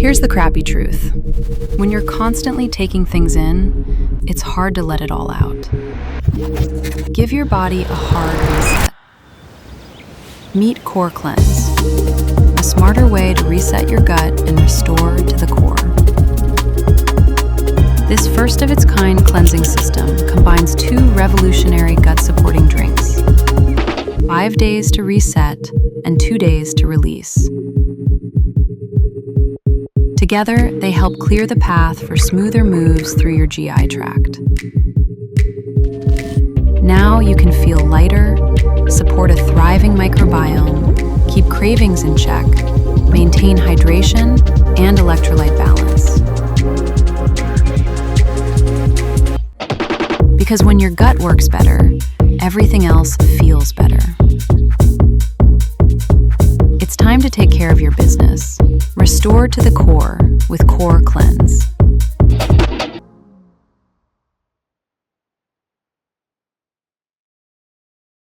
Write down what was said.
Here's the crappy truth. When you're constantly taking things in, it's hard to let it all out. Give your body a hard reset. Meet Core Cleanse, a smarter way to reset your gut and restore to the core. This first-of-its-kind cleansing system combines 2 revolutionary gut-supporting drinks: 5 days to reset and 2 days to release. Together, they help clear the path for smoother moves through your GI tract. Now you can feel lighter, support a thriving microbiome, keep cravings in check, maintain hydration and electrolyte balance. Because when your gut works better, everything else feels better. It's time to take care of your business. Restore to the core with Core Cleanse.